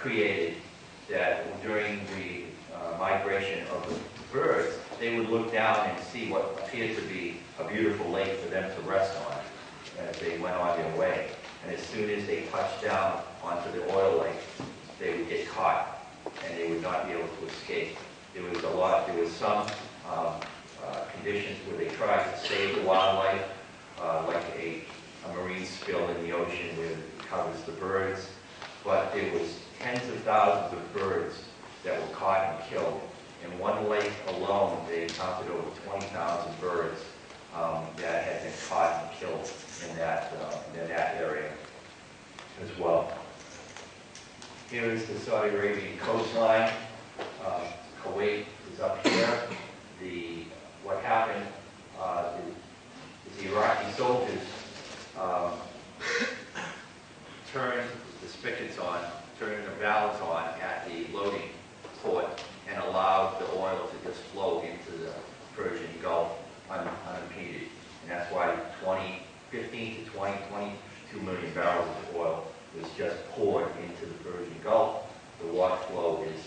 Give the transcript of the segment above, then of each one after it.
created that during the migration of the birds, they would look down and see what appeared to be a beautiful lake for them to rest on as they went on their way. And as soon as they touched down onto the oil lake, they would get caught and they would not be able to escape. There was some conditions where they tried to save the wildlife, like a marine spill in the ocean where it covers the birds. But there was tens of thousands of birds that were caught and killed. In one lake alone, they counted over 20,000 birds that had been caught and killed in that area as well. Here is the Saudi Arabian coastline. Kuwait is up here. What happened is the Iraqi soldiers turned the spigots on, turned the valves on at the loading port and allowed the oil to just flow into the Persian Gulf unimpeded. And that's why 15 to 20, 22 million barrels of oil was just poured into the Persian Gulf. The water flow is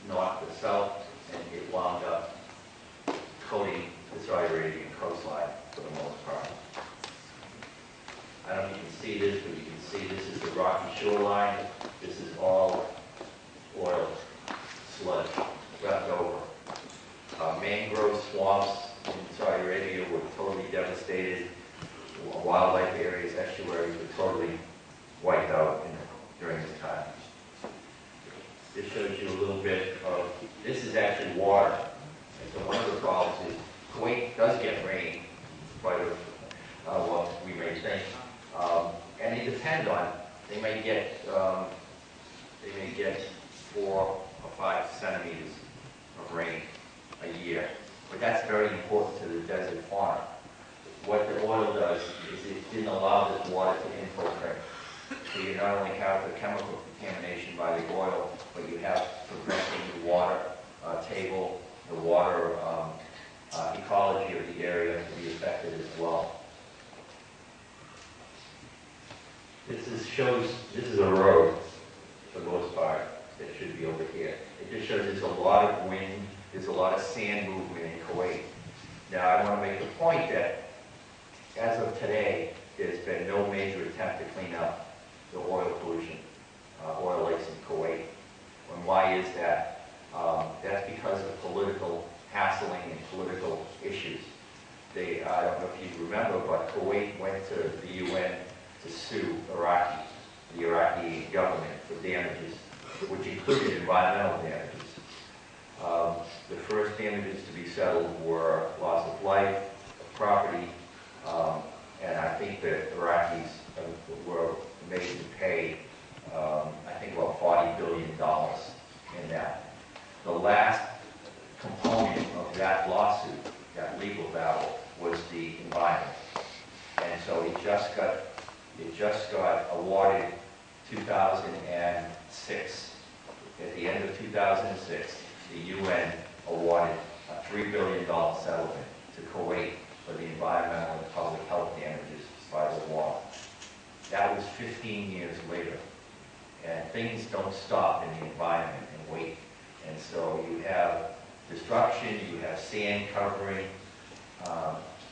north to south, and it wound up coating the Saudi Arabian coastline for the most part. I don't know if you can see this, but you can see this is the rocky shoreline. This is all oil sludge left over. Mangrove swamps in Saudi Arabia were totally devastated. Wildlife areas, estuaries were totally wiped out during this time. This shows you a little bit of, this is actually water. And so one of the problems is Kuwait does get rain, quite well, we may think. And they depend on, they may get 4 or 5 centimeters of rain a year. But that's very important to the desert farm. What the oil does is it didn't allow this water to infiltrate. So you not only have the chemical contamination by the oil, but you have preventing the water table, the water ecology of the area to be affected as well. This is a road, for the most part, that should be over here. It just shows there's a lot of wind, there's a lot of sand movement in Kuwait. Now I want to make the point that as of today, there's been no major attempt to clean up the oil pollution, oil lakes in Kuwait. And why is that? That's because of political hassling and political issues. I don't know if you remember, but Kuwait went to the UN to sue the Iraqi government for damages, which included environmental damages. The first damages to be settled were loss of life, property, and I think that Iraqis were made to pay, I think, about $40 billion in that. The last component of that lawsuit, that legal battle, was the environment. And so it just got awarded 2006. At the end of 2006, the UN awarded a $3 billion settlement to Kuwait for the environmental and public health damages by the war. That was 15 years later. And things don't stop in the environment and wait. And so you have destruction, you have sand covering,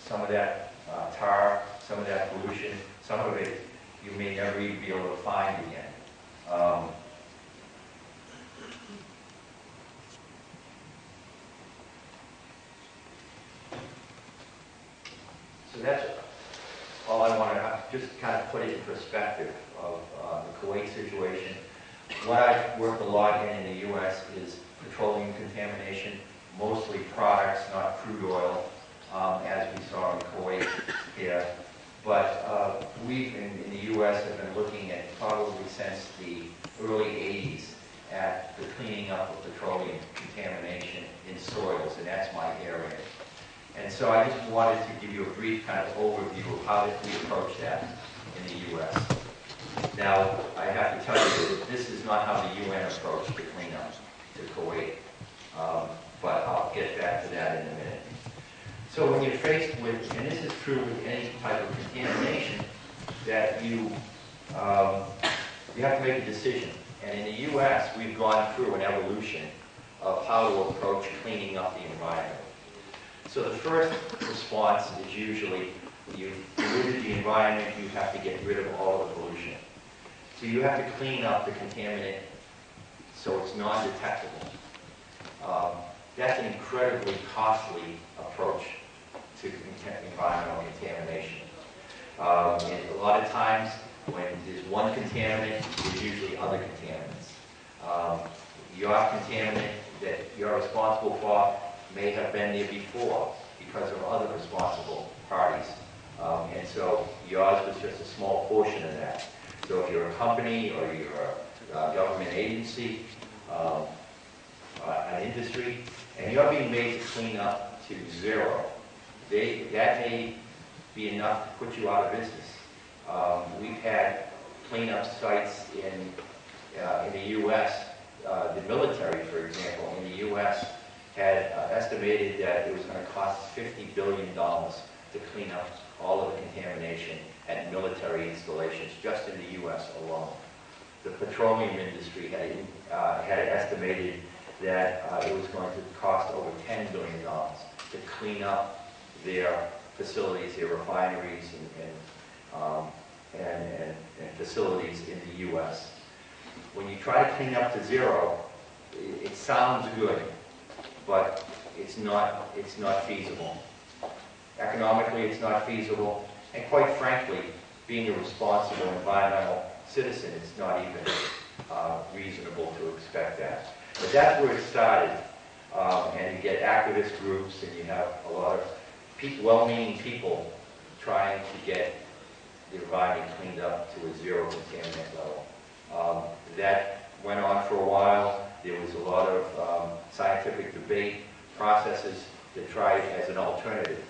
some of that tar, some of that pollution, some of it you may never even be able to find again. So that's all I want to just kind of put it in perspective of the Kuwait situation. What I've worked a lot in the U.S. is petroleum contamination, mostly products, not crude oil, as we saw in Kuwait here. But we in the U.S. have been looking at, probably since the early 80s, at the cleaning up of petroleum contamination in soils, and that's my area. And so I just wanted to give you a brief kind of overview of how we approach that in the U.S. Now, I have to tell you that this is not how the UN approached the cleanup to Kuwait, but I'll get back to that in a minute. So when you're faced with, and this is true with any type of contamination, that you have to make a decision. And in the U.S., we've gone through an evolution of how to approach cleaning up the environment. So the first response is usually you've polluted the environment, you have to get rid of all of the pollution. So you have to clean up the contaminant so it's non-detectable. That's an incredibly costly approach to environmental contamination. And a lot of times when there's one contaminant, there's usually other contaminants. Your contaminant that you're responsible for may have been there before because of other responsible parties. And so yours was just a small portion of that. So if you're a company or you're a government agency, an industry, and you're being made to clean up to zero, that may be enough to put you out of business. We've had cleanup sites in the U.S. The military, for example, in the U.S. had estimated that it was going to cost $50 billion to clean up all of the contamination at military installations just in the U.S. alone. The petroleum industry had estimated that it was going to cost over $10 billion to clean up their facilities, their refineries, and facilities in the U.S. When you try to clean up to zero, it sounds good, but it's not feasible. Economically, it's not feasible, and quite frankly, being a responsible environmental citizen, it's not even reasonable to expect that. But that's where it started, and you get activist groups, and you have a lot of well-meaning people trying to get the environment cleaned up to a zero contaminant level. That went on for a while. There was a lot of scientific debate processes that tried as an alternative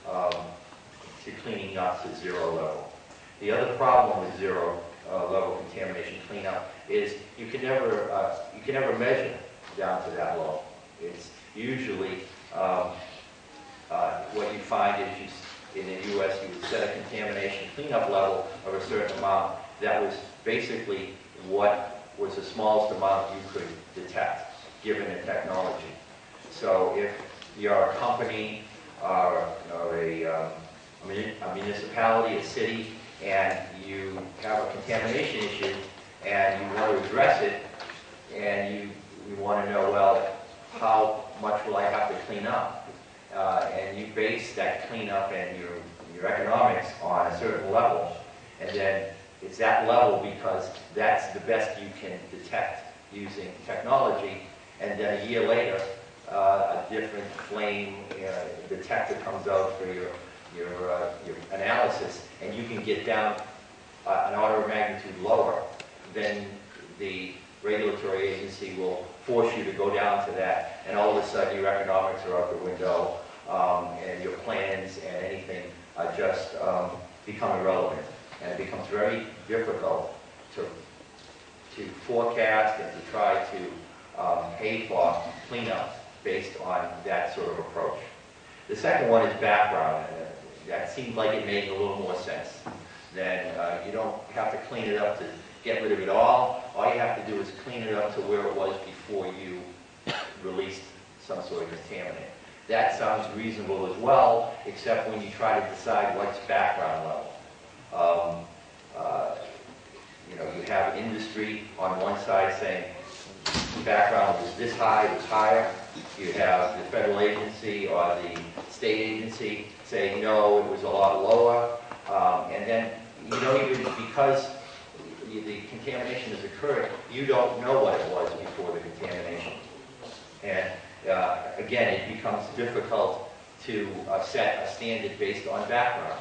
to cleaning up to zero level. The other problem with zero level contamination cleanup is you can never measure down to that low. It's usually what you find is in the U.S. you would set a contamination cleanup level of a certain amount that was basically what was the smallest amount you could detect given the technology. So if you're a company or a municipality, a city, and you have a contamination issue and you want to address it, and you want to know, well, how much will I have to clean up? And you base that cleanup and your economics on a certain level, and then it's that level because that's the best you can detect using technology, and then a year later, a different flame detector comes out for your analysis, and you can get down an order of magnitude lower, then the regulatory agency will force you to go down to that, and all of a sudden your economics are out the window, and your plans and anything just become irrelevant. And it becomes very difficult to forecast and to try to pay for cleanup based on that sort of approach. The second one is background. That seems like it made a little more sense. Then you don't have to clean it up to get rid of it all. All you have to do is clean it up to where it was before you released some sort of contaminant. That sounds reasonable as well, except when you try to decide what's background level. You have industry on one side saying background was this high, was higher. You have the federal agency or the state agency saying no, it was a lot lower. And then you don't even, because the contamination has occurred, you don't know what it was before the contamination. And again, it becomes difficult to set a standard based on background.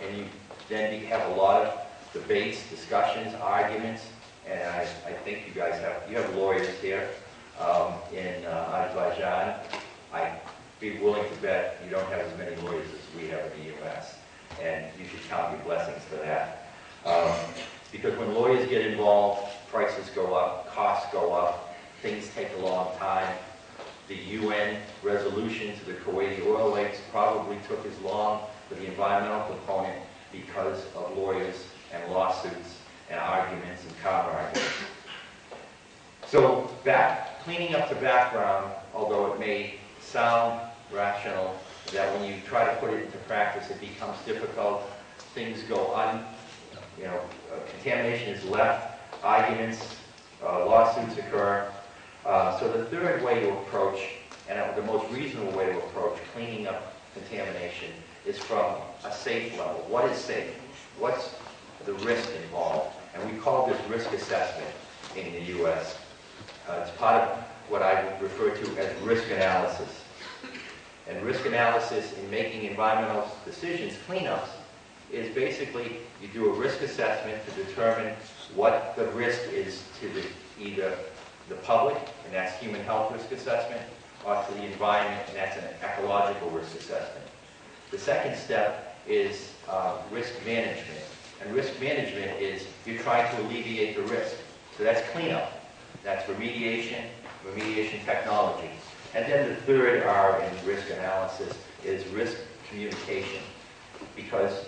And you then have a lot of debates, discussions, arguments, and I think you guys have lawyers here in Azerbaijan. I'd be willing to bet you don't have as many lawyers as we have in the U.S., and you should count your blessings for that. Because when lawyers get involved, prices go up, costs go up, things take a long time. The UN resolution to the Kuwaiti oil rights probably took as long for the environmental component because of lawyers and lawsuits and arguments and counter-arguments. So cleaning up the background, although it may sound rational, that when you try to put it into practice, it becomes difficult. Things go contamination is left, arguments, lawsuits occur. So the third way to approach, and the most reasonable way to approach cleaning up contamination, is from a safe level. What is safe? What's the risk involved? And we call this risk assessment in the U.S. It's part of what I would refer to as risk analysis. And risk analysis in making environmental decisions, cleanups, is basically you do a risk assessment to determine what the risk is to either the public, and that's human health risk assessment, or to the environment, and that's an ecological risk assessment. The second step is risk management. And risk management is you're trying to alleviate the risk. So that's cleanup. That's remediation technology. And then the third R in risk analysis is risk communication. Because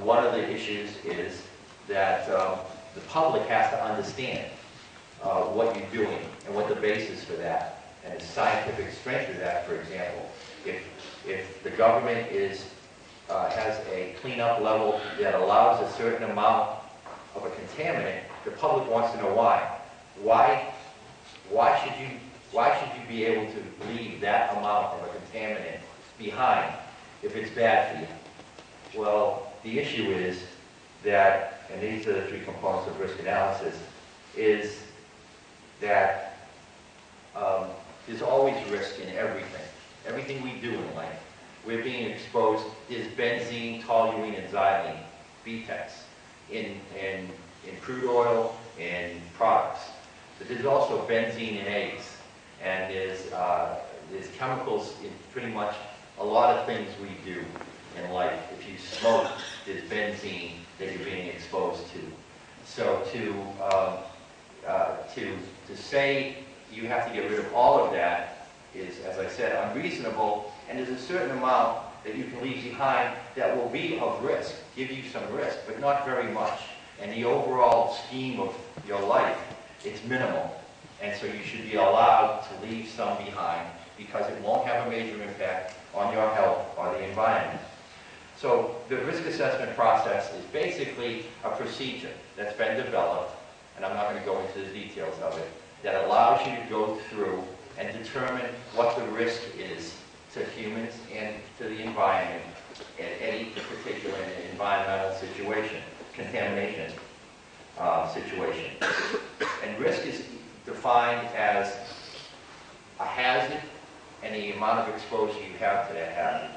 one of the issues is that the public has to understand what you're doing and what the basis for that and the scientific strength of that. For example, if the government has a cleanup level that allows a certain amount of a contaminant, the public wants to know why. Why should you be able to leave that amount of a contaminant behind if it's bad for you? Well, the issue is that, and these are the three components of risk analysis, is that there's always risk in everything. Everything we do in life. We're being exposed, there's benzene, toluene, and xylene, BTEX, in crude oil and products. But there's also benzene in eggs. And there's chemicals in pretty much a lot of things we do in life. If you smoke, there's benzene that you're being exposed to. So to say you have to get rid of all of that is, as I said, unreasonable. And there's a certain amount that you can leave behind that will be of risk, give you some risk, but not very much. And the overall scheme of your life, it's minimal. And so you should be allowed to leave some behind because it won't have a major impact on your health or the environment. So the risk assessment process is basically a procedure that's been developed, and I'm not going to go into the details of it, that allows you to go through and determine what the risk is to humans and to the environment in any particular environmental situation, contamination situation. And risk is defined as a hazard and the amount of exposure you have to that hazard.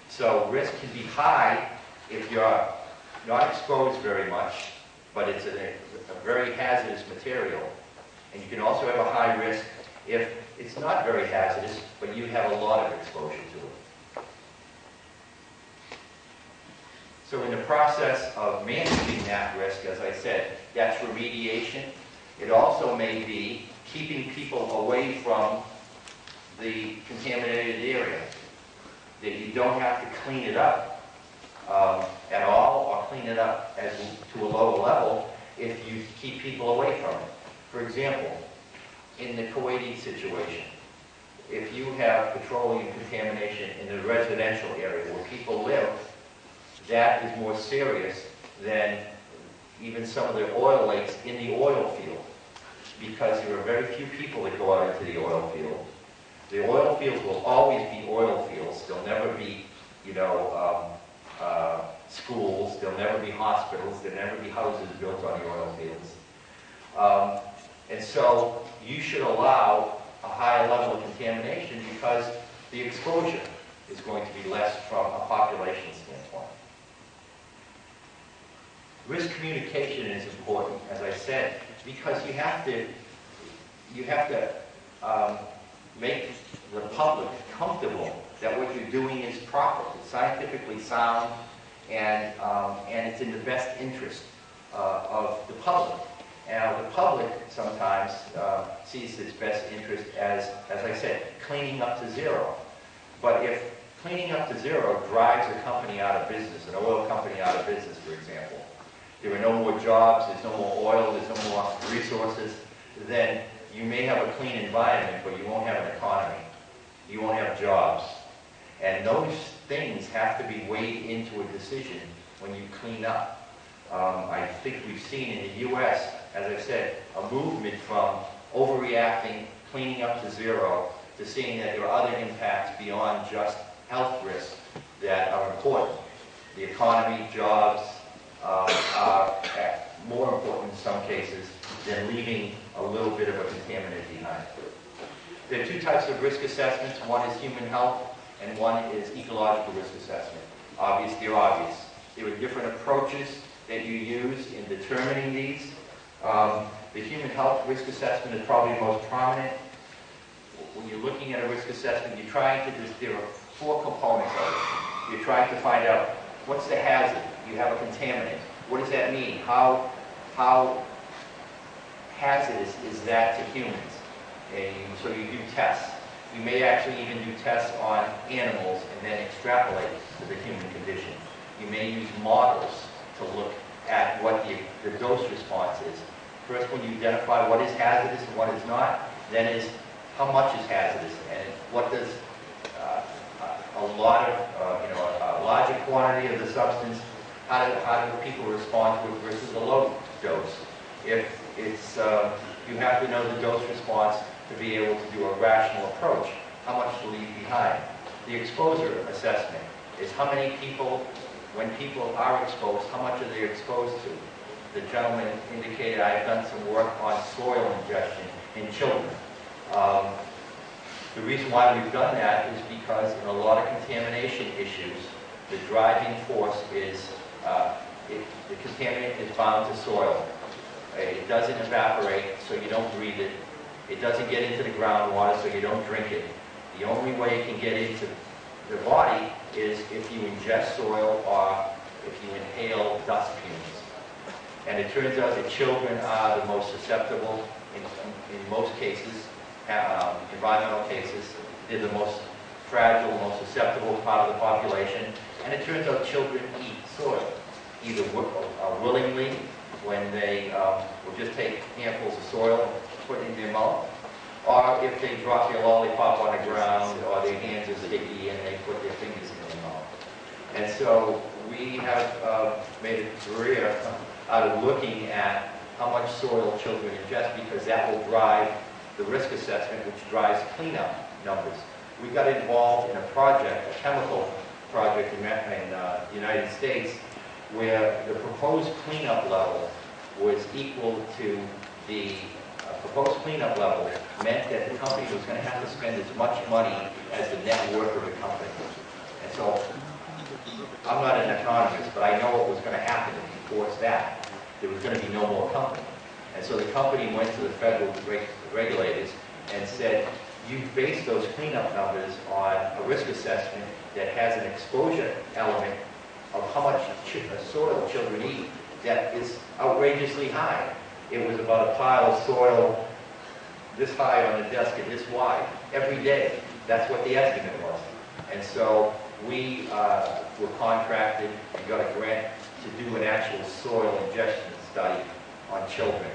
So risk can be high if you're not exposed very much, but it's a very hazardous material. And you can also have a high risk if it's not very hazardous, but you have a lot of exposure to it. So in the process of managing that risk, as I said, that's remediation. It also may be keeping people away from the contaminated area, that you don't have to clean it up at all or clean it up to a lower level if you keep people away from it. For example, in the Kuwaiti situation, if you have petroleum contamination in the residential area where people live, that is more serious than even some of the oil lakes in the oil field, because there are very few people that go out into the oil field. The oil fields will always be oil fields. There'll never be, schools. There'll never be hospitals. There'll never be houses built on the oil fields. And so you should allow a higher level of contamination because the exposure is going to be less from a population standpoint. Risk communication is important, as I said, because you have to make the public comfortable that what you're doing is proper, it's scientifically sound, and it's in the best interest of the public. Now, the public sometimes sees its best interest as I said, cleaning up to zero. But if cleaning up to zero drives a company out of business, an oil company out of business, for example, there are no more jobs, there's no more oil, there's no more resources, then you may have a clean environment, but you won't have an economy. You won't have jobs. And those things have to be weighed into a decision when you clean up. I think we've seen in the U.S., as I said, a movement from overreacting, cleaning up to zero, to seeing that there are other impacts beyond just health risks that are important. The economy, jobs are more important in some cases than leaving a little bit of a contaminant behind. There are two types of risk assessments. One is human health, and one is ecological risk assessment. They're obvious. There are different approaches that you use in determining these. The human health risk assessment is probably the most prominent. When you're looking at a risk assessment, you're trying to there are four components of it. You're trying to find out what's the hazard. You have a contaminant. What does that mean? How hazardous is that to humans? And so you do tests. You may actually even do tests on animals and then extrapolate to the human condition. You may use models to look at what the dose response is. First, when you identify what is hazardous and what is not, then is how much is hazardous and what does a lot of, a larger quantity of the substance, how do people respond to it versus a low dose? If it's, you have to know the dose response to be able to do a rational approach, how much to leave behind. The exposure assessment is how many people, when people are exposed, how much are they exposed to? The gentleman indicated I've done some work on soil ingestion in children. The reason why we've done that is because in a lot of contamination issues, the driving force is the contaminant is bound to soil. It doesn't evaporate, so you don't breathe it. It doesn't get into the groundwater, so you don't drink it. The only way it can get into the body is if you ingest soil or if you inhale dust fumes. And it turns out that children are the most susceptible in most cases, environmental cases. They're the most fragile, most susceptible part of the population. And it turns out children eat soil, either willingly, when they will just take handfuls of soil and put it in their mouth, or if they drop their lollipop on the ground, or their hands are sticky and they put their fingers in their mouth. And so we have made a career out of looking at how much soil children ingest, because that will drive the risk assessment, which drives cleanup numbers. We got involved in a project, a chemical project in the United States, where the proposed cleanup level was equal to the proposed cleanup level meant that the company was going to have to spend as much money as the net worth of the company. And so, I'm not an economist, but I know what was going to happen if you forced that. There was going to be no more company. And so the company went to the federal regulators and said, you base those cleanup numbers on a risk assessment that has an exposure element of how much soil children eat that is outrageously high. It was about a pile of soil this high on the desk and this wide every day. That's what the estimate was. And so we were contracted and got a grant to do an actual soil ingestion study on children.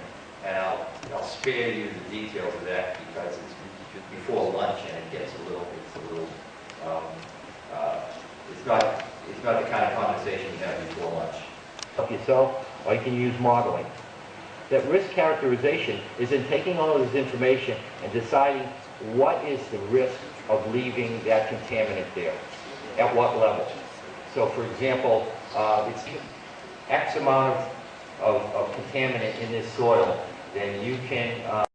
And I'll spare you the details of that because it's before lunch and it gets a little it's not the kind of conversation you have before lunch. Help yourself, or you can use modeling. That risk characterization is in taking all of this information and deciding what is the risk of leaving that contaminant there, at what level. So for example, it's X amount of contaminant in this soil, then you can